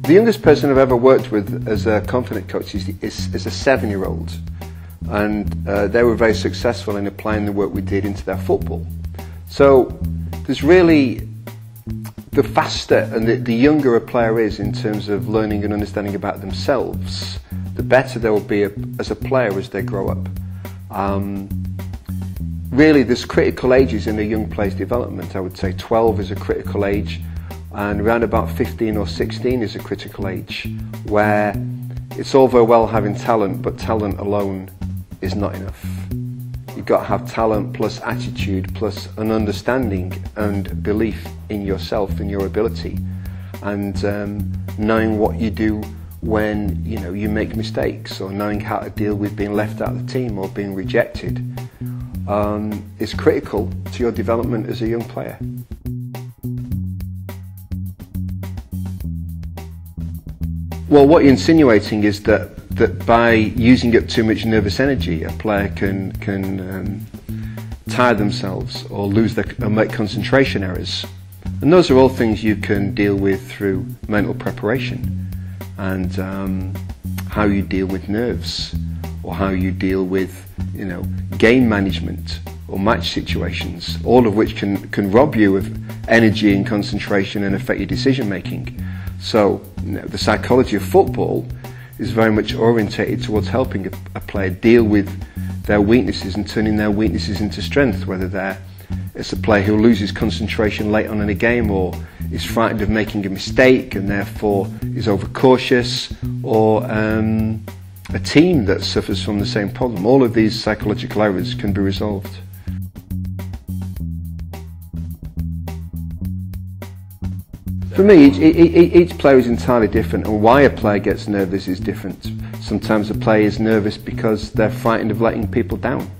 The youngest person I've ever worked with as a confident coach is a 7-year-old, and they were very successful in applying the work we did into their football. So there's really, the faster and the younger a player is in terms of learning and understanding about themselves, the better they will be as a player as they grow up. Really, there's critical ages in a young player's development. I would say 12 is a critical age, and around about 15 or 16 is a critical age, where it's all very well having talent, but talent alone is not enough. You've got to have talent plus attitude plus an understanding and belief in yourself and your ability, and knowing what you do when you make mistakes, or knowing how to deal with being left out of the team or being rejected is critical to your development as a young player. Well, what you're insinuating is that by using up too much nervous energy, a player can tire themselves or or make concentration errors. And those are all things you can deal with through mental preparation, and how you deal with nerves, or how you deal with game management or match situations, all of which can rob you of energy and concentration and affect your decision making. So the psychology of football is very much orientated towards helping a player deal with their weaknesses and turning their weaknesses into strength, whether it's a player who loses concentration late on in a game, or is frightened of making a mistake and therefore is overcautious, or a team that suffers from the same problem. All of these psychological errors can be resolved. For me, each player is entirely different, and why a player gets nervous is different. Sometimes a player is nervous because they're frightened of letting people down,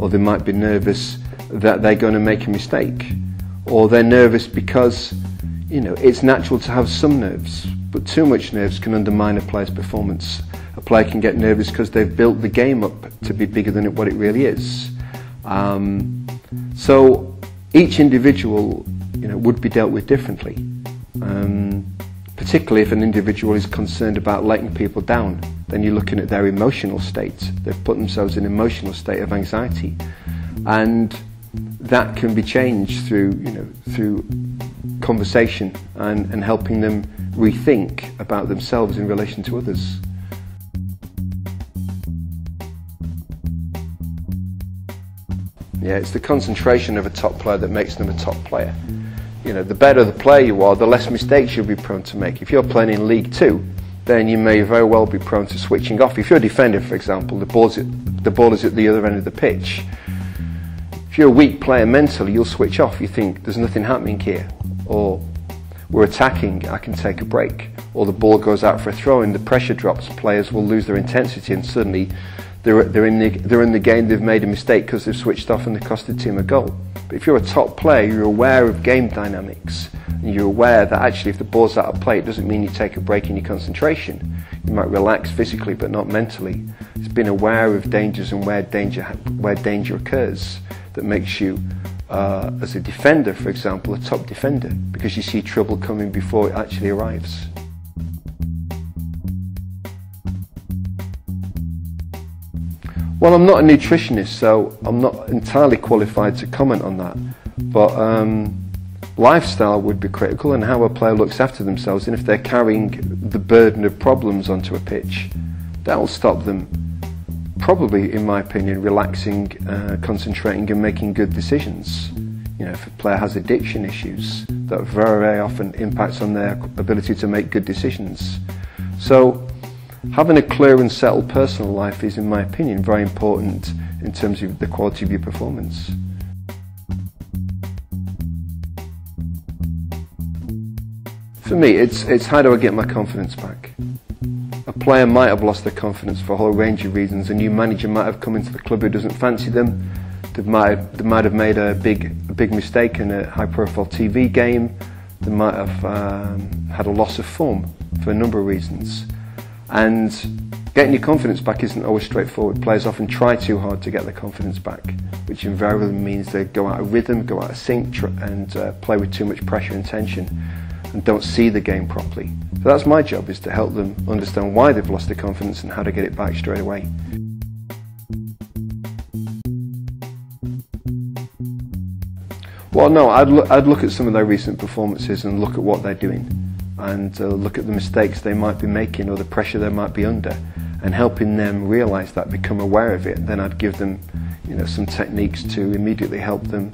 or they might be nervous that they're going to make a mistake, or they're nervous because it's natural to have some nerves, but too much nerves can undermine a player's performance. A player can get nervous because they've built the game up to be bigger than what it really is. So each individual would be dealt with differently. Particularly if an individual is concerned about letting people down, then you're looking at their emotional state. They've put themselves in an emotional state of anxiety, and that can be changed through conversation and helping them rethink about themselves in relation to others. Yeah, it's the concentration of a top player that makes them a top player. The better the player you are, the less mistakes you'll be prone to make. If you're playing in League 2, then you may very well be prone to switching off. If you're a defender, for example, the ball is at the other end of the pitch. If you're a weak player mentally, you'll switch off. You think, there's nothing happening here. Or, we're attacking, I can take a break. Or the ball goes out for a throw and the pressure drops. Players will lose their intensity, and suddenly they're in the game, they've made a mistake because they've switched off and they cost the team a goal. But if you're a top player, you're aware of game dynamics, and you're aware that actually if the ball's out of play, it doesn't mean you take a break in your concentration. You might relax physically but not mentally. It's being aware of dangers and where danger occurs that makes you, as a defender, for example, a top defender, because you see trouble coming before it actually arrives. Well, I'm not a nutritionist, so I'm not entirely qualified to comment on that. But lifestyle would be critical, and how a player looks after themselves. And if they're carrying the burden of problems onto a pitch, that will stop them, probably, in my opinion, relaxing, concentrating and making good decisions. If a player has addiction issues, that very, very often impacts on their ability to make good decisions. So having a clear and settled personal life is, in my opinion, very important in terms of the quality of your performance. For me, it's how do I get my confidence back? A player might have lost their confidence for a whole range of reasons. A new manager might have come into the club who doesn't fancy them. They might have made a big mistake in a high-profile TV game. They might have had a loss of form for a number of reasons. And getting your confidence back isn't always straightforward. Players often try too hard to get their confidence back, which invariably means they go out of rhythm, go out of sync, and play with too much pressure and tension, and don't see the game properly. So that's my job, is to help them understand why they've lost their confidence and how to get it back straight away. Well, no, I'd look at some of their recent performances and look at what they're doing, and look at the mistakes they might be making or the pressure they might be under, and helping them realise that, become aware of it. Then I'd give them, some techniques to immediately help them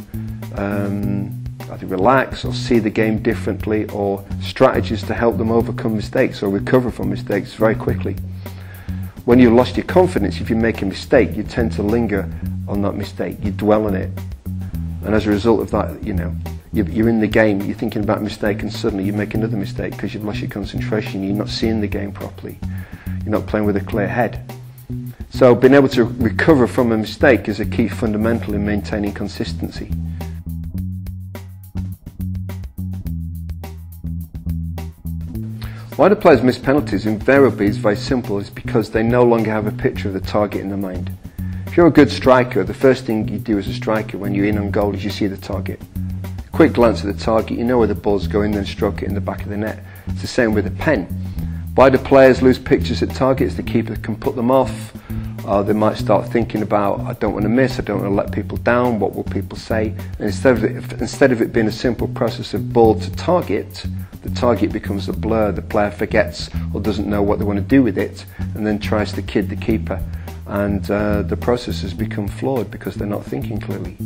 either relax or see the game differently, or strategies to help them overcome mistakes or recover from mistakes very quickly. When you've lost your confidence, if you make a mistake, you tend to linger on that mistake, you dwell on it. And as a result of that, you're in the game, you're thinking about a mistake, and suddenly you make another mistake because you've lost your concentration, you're not seeing the game properly, you're not playing with a clear head. So being able to recover from a mistake is a key fundamental in maintaining consistency. Why do players miss penalties? Invariably is very simple. It's because they no longer have a picture of the target in their mind. If you're a good striker, the first thing you do as a striker when you're in on goal is you see the target. Quick glance at the target, you know where the ball's going, then stroke it in the back of the net. It's the same with a pen. Why do players lose pictures at targets? The keeper can put them off. They might start thinking about, I don't want to miss, I don't want to let people down, what will people say? And instead of it being a simple process of ball to target, the target becomes a blur. The player forgets or doesn't know what they want to do with it, and then tries to kid the keeper. And the process has become flawed because they're not thinking clearly.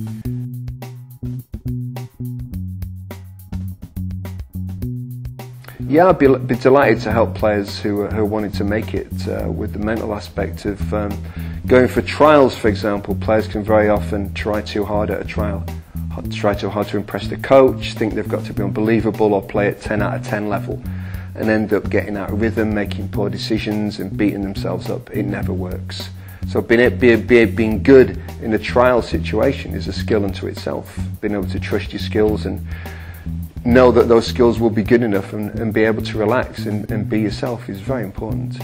Yeah, I'd be delighted to help players who are wanting to make it with the mental aspect of going for trials, for example. Players can very often try too hard at a trial, try too hard to impress the coach, think they've got to be unbelievable or play at 10 out of 10 level, and end up getting out of rhythm, making poor decisions and beating themselves up. It never works. So being good in a trial situation is a skill unto itself. Being able to trust your skills and know that those skills will be good enough, and be able to relax and be yourself is very important.